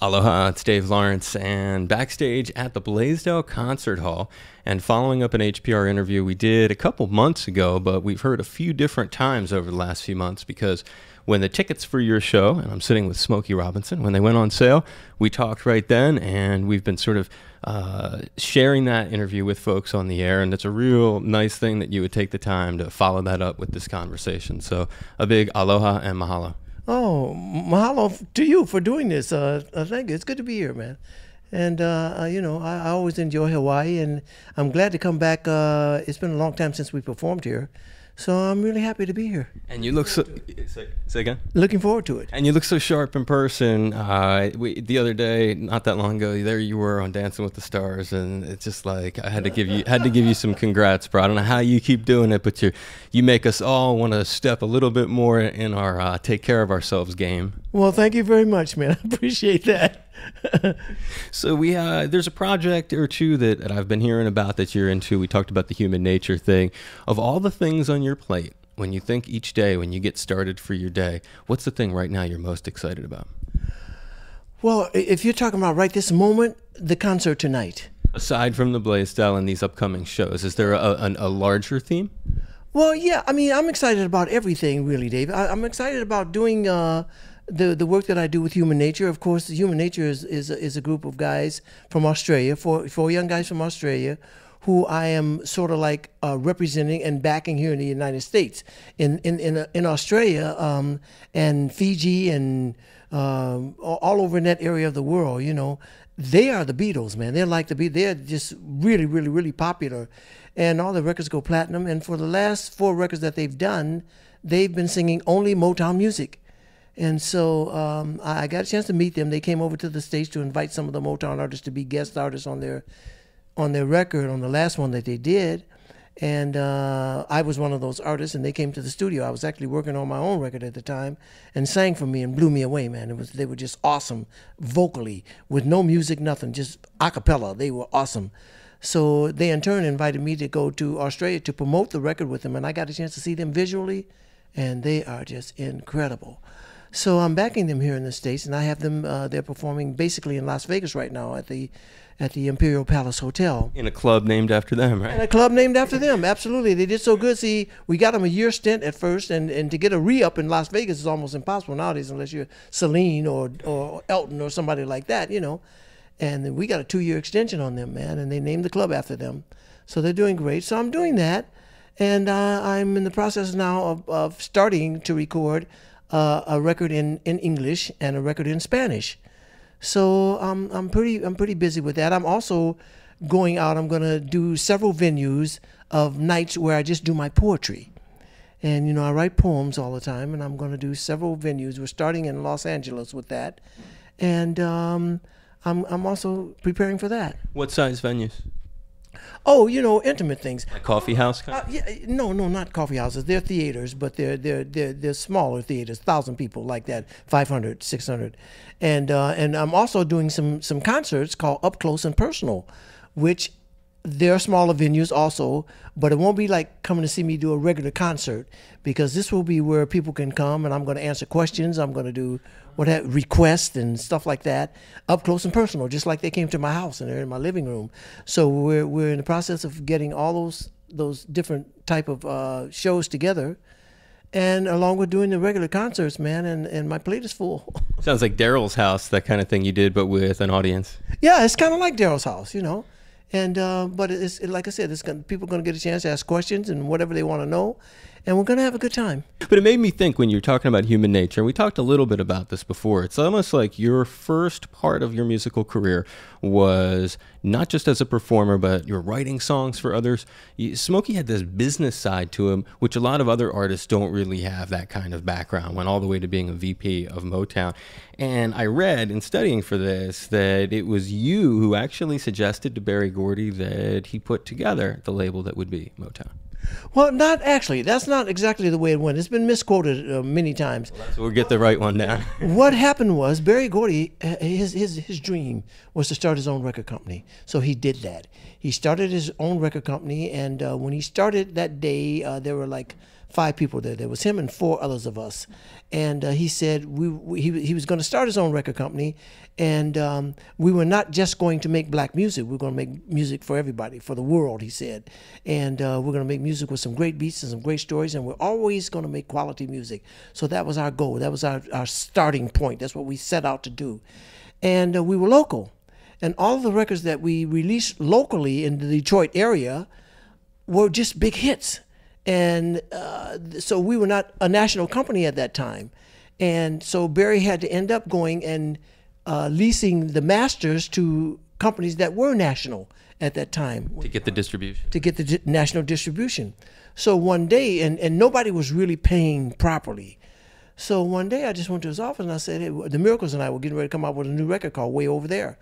Aloha, it's Dave Lawrence, and backstage at the Blaisdell Concert Hall, and following up an HPR interview we did a couple months ago, but we've heard a few different times over the last few months because when the tickets for your show, and I'm sitting with Smokey Robinson, when they went on sale, we talked right then, and we've been sort of sharing that interview with folks on the air, and it's a real nice thing that you would take the time to follow that up with this conversation. So a big aloha and mahalo. Oh, mahalo to you for doing this. Thank you. It's good to be here, man. And, I always enjoy Hawaii, and I'm glad to come back. It's been a long time since we performed here, so I'm really happy to be here. And you look so... Say again? Looking forward to it. And you look so sharp in person. The other day, not that long ago, there you were on Dancing with the Stars, and it's just like I had to give you some congrats, bro. I don't know how you keep doing it, but you make us all want to step a little bit more in our take care of ourselves game. Well, thank you very much, man. I appreciate that. So there's a project or two that I've been hearing about that you're into. We talked about the human nature thing. Of all the things on your plate, when you think each day, when you get started for your day, what's the thing right now you're most excited about? Well, if you're talking about right this moment, the concert tonight. Aside from the Blaisdell and these upcoming shows, is there a larger theme? Well, yeah. I mean, I'm excited about everything, really, Dave. I'm excited about doing the work that I do with Human Nature. Of course, Human Nature is a group of guys from Australia, four young guys from Australia, who I am sort of like representing and backing here in the United States. In Australia and Fiji and all over in that area of the world, they are the Beatles, man. They're like the Beatles. They're just really, really, really popular. And all the records go platinum. And for the last 4 records that they've done, they've been singing only Motown music. And so I got a chance to meet them. They came over to the States to invite some of the Motown artists to be guest artists on their record, on the last one that they did. And I was one of those artists, and they came to the studio. I was actually working on my own record at the time, and sang for me and blew me away, man. They were just awesome vocally, with no music, nothing, just a cappella. They were awesome. So they in turn invited me to go to Australia to promote the record with them, and I got a chance to see them visually, and they are just incredible. So I'm backing them here in the States, and I have them, they're performing basically in Las Vegas right now at the Imperial Palace Hotel. In a club named after them, right? In a club named after them, absolutely. They did so good. See, we got them a year stint at first, and to get a re-up in Las Vegas is almost impossible nowadays unless you're Celine or Elton or somebody like that, And we got a 2-year extension on them, man, and they named the club after them. So they're doing great. So I'm doing that, and I'm in the process now of starting to record a record in English and a record in Spanish. So I'm pretty busy with that. I'm also going out. I'm going to do several venues of nights where I just do my poetry. And, I write poems all the time, and I'm going to do several venues. We're starting in Los Angeles with that. And I'm also preparing for that. What size venues? Oh, intimate things. Like coffee house kind? No, not coffee houses. They're theaters, but they're smaller theaters, 1,000 people like that, 500, 600. And I'm also doing some concerts called Up Close and Personal, which they're smaller venues also, but it won't be like coming to see me do a regular concert, because this will be where people can come and I'm going to answer questions. I'm going to do requests and stuff like that, up close and personal, just like they came to my house and they're in my living room. So we're in the process of getting all those different type of shows together, and along with doing the regular concerts, man, and my plate is full. Sounds like Daryl's house, that kind of thing you did, but with an audience. Yeah, it's kind of like Daryl's house, And but like I said, people are going to get a chance to ask questions and whatever they want to know, and we're going to have a good time. But it made me think when you're talking about human nature, and we talked a little bit about this before, it's almost like your first part of your musical career was not just as a performer, but you're writing songs for others. Smokey had this business side to him, which a lot of other artists don't really have that kind of background, went all the way to being a VP of Motown. And I read in studying for this that it was you who actually suggested to Berry Gordy that he put together the label that would be Motown. Well, not actually. That's not exactly the way it went. It's been misquoted many times. Well, we'll get the right one down. What happened was Berry Gordy, his dream was to start his own record company. So he did that. He started his own record company, and when he started that day, there were like 5 people there. There was him and 4 others of us. And he said he was going to start his own record company, and we were not just going to make black music. We were going to make music for everybody, for the world, he said. And we're going to make music with some great beats and some great stories, and we're always going to make quality music. So that was our goal. That was our starting point. That's what we set out to do. And we were local. And all of the records that we released locally in the Detroit area were just big hits. And so we were not a national company at that time. And so Barry had to end up going and leasing the masters to companies that were national at that time. To get the distribution. To get the national distribution. So one day, and nobody was really paying properly. So one day I just went to his office and I said, hey, the Miracles and I were getting ready to come out with a new record called Way Over There.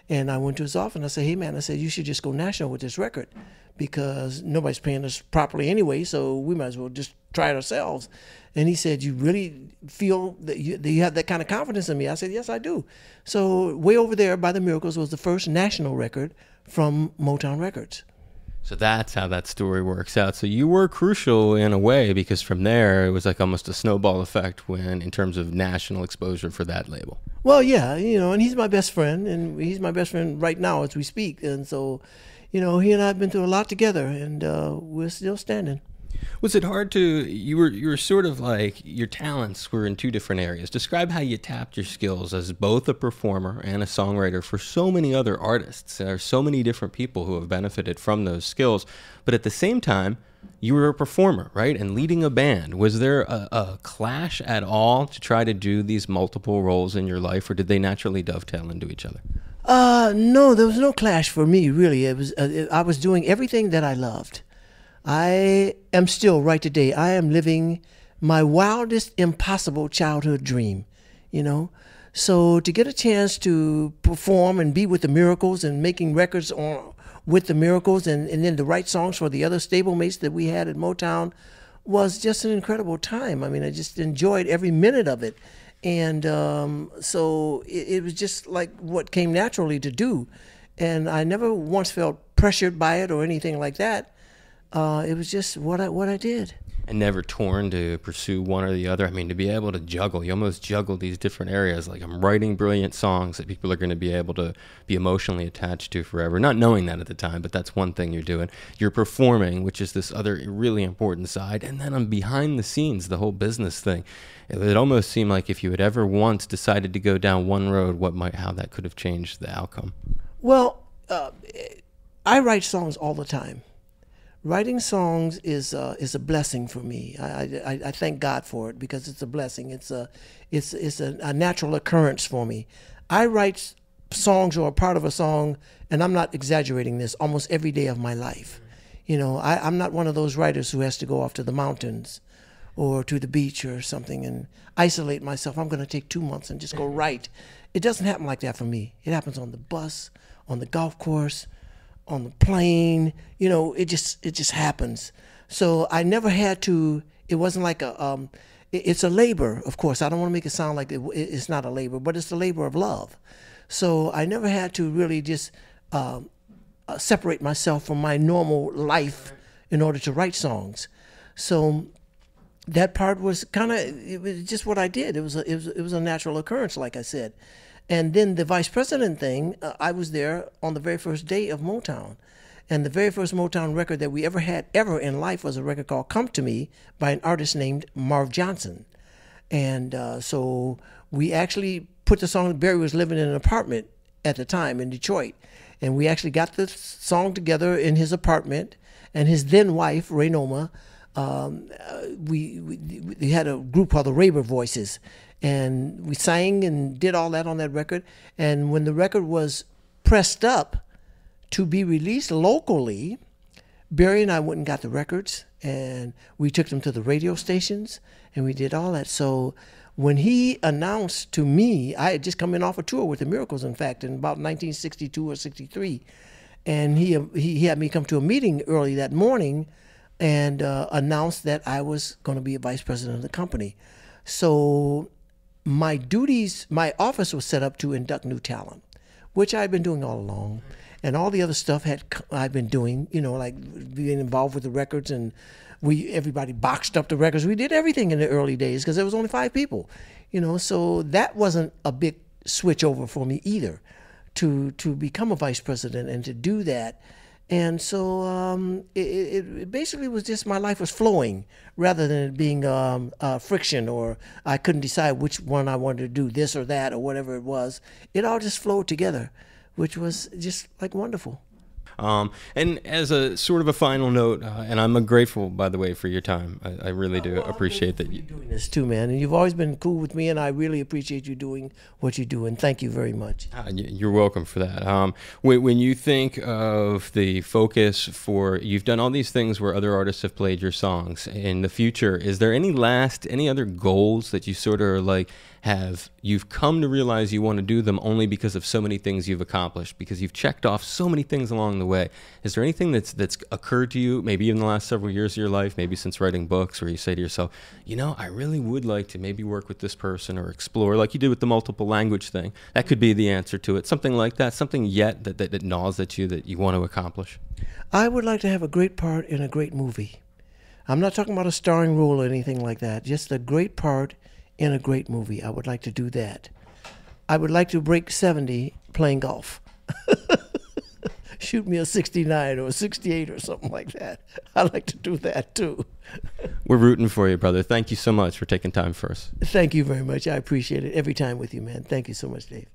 And I went to his office and I said, hey man, I said, you should just go national with this record, because nobody's paying us properly anyway, so we might as well just try it ourselves. And he said, you really feel that you have that kind of confidence in me? I said, yes, I do. So Way Over There by the Miracles was the first national record from Motown Records. So that's how that story works out. So you were crucial in a way, because from there it was like almost a snowball effect in terms of national exposure for that label. Well, yeah, and he's my best friend, and he's my best friend right now as we speak. And so, he and I have been through a lot together, and we're still standing. Was it hard you were sort of like, your talents were in 2 different areas. Describe how you tapped your skills as both a performer and a songwriter for so many other artists. There are so many different people who have benefited from those skills. But at the same time, you were a performer, right? And leading a band. Was there a clash at all to try to do these multiple roles in your life, or did they naturally dovetail into each other? No, there was no clash for me, really. It was I was doing everything that I loved. I am still, right today, I am living my wildest impossible childhood dream, So to get a chance to perform and be with the Miracles and making records with the Miracles and then to write songs for the other stablemates that we had at Motown was just an incredible time. I mean, I just enjoyed every minute of it. And so it was just like what came naturally to do. And I never once felt pressured by it or anything like that. It was just what I did. And never torn to pursue one or the other. I mean, to be able to juggle, you almost juggle these different areas. Like, I'm writing brilliant songs that people are going to be able to be emotionally attached to forever. Not knowing that at the time, but that's one thing you're doing. You're performing, which is this other really important side. And then on behind the scenes, the whole business thing. It almost seemed like if you had ever once decided to go down one road, how that could have changed the outcome. Well, I write songs all the time. Writing songs is a blessing for me. I thank God for it, because it's a blessing. It's a natural occurrence for me. I write songs or a part of a song, and I'm not exaggerating this, almost every day of my life. I'm not one of those writers who has to go off to the mountains or to the beach or something and isolate myself. I'm going to take 2 months and just go write. It doesn't happen like that for me. It happens on the bus, on the golf course, on the plane. It just happens. So I never had to. It wasn't like it's a labor, of course. I don't want to make it sound like it's not a labor, but it's the labor of love. So I never had to really just separate myself from my normal life in order to write songs. So that part was it was just what I did. It was a natural occurrence, like I said. And then the vice president thing, I was there on the very first day of Motown. And the very first Motown record that we ever had in life was a record called Come to Me by an artist named Marv Johnson. And so we actually put the song. Barry was living in an apartment at the time in Detroit. And we actually got the song together in his apartment. And his then wife, Ray Noma, we had a group called the Raver Voices. And we sang and did all that on that record. And when the record was pressed up to be released locally, Barry and I went and got the records, and we took them to the radio stations, and we did all that. So when he announced to me, I had just come in off a tour with the Miracles, in fact, in about 1962 or 63. And he had me come to a meeting early that morning and announced that I was going to be a vice president of the company. So my office was set up to induct new talent. which I've been doing all along. And all the other stuff I've been doing, you know, like being involved with the records, and everybody boxed up the records. We did everything in the early days because there was only 5 people, you know. So that wasn't a big switch over for me either, to become a vice president and to do that. And so it basically was just, my life was flowing rather than it being friction, or I couldn't decide which one I wanted to do, this or that or whatever it was. It all just flowed together, which was just like wonderful. And as a sort of a final note, and I'm grateful, by the way, for your time. I really do appreciate that. You're doing this too, man. And you've always been cool with me, and I really appreciate you doing what you do. And thank you very much. You're welcome for that. When you think of the focus for, you've done all these things where other artists have played your songs. In the future, is there any other goals that you sort of like you've come to realize you want to do them only because of so many things you've accomplished, because you've checked off so many things along the way? Is there anything that's occurred to you, maybe in the last several years of your life, maybe since writing books, where you say to yourself, you know, I really would like to maybe work with this person or explore, like you did with the multiple language thing? That could be the answer to it. Something like that, something yet that gnaws at you that you want to accomplish. I would like to have a great part in a great movie. I'm not talking about a starring role or anything like that, just a great part in a great movie. I would like to do that. I would like to break 70 playing golf. Shoot me a 69 or a 68 or something like that. I'd like to do that too. We're rooting for you, brother. Thank you so much for taking time for us. Thank you very much. I appreciate it every time with you, man. Thank you so much, Dave.